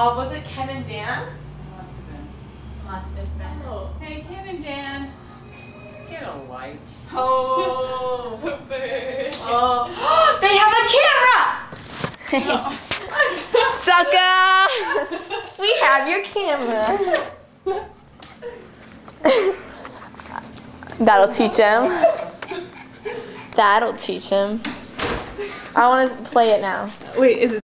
Was it Ken and Dan? Must have been. Oh. Hey, Ken and Dan. Get a life. Oh, oh. They have a camera! Sucker! We have your camera. That'll teach him. That'll teach him. I want to play it now. Wait, is it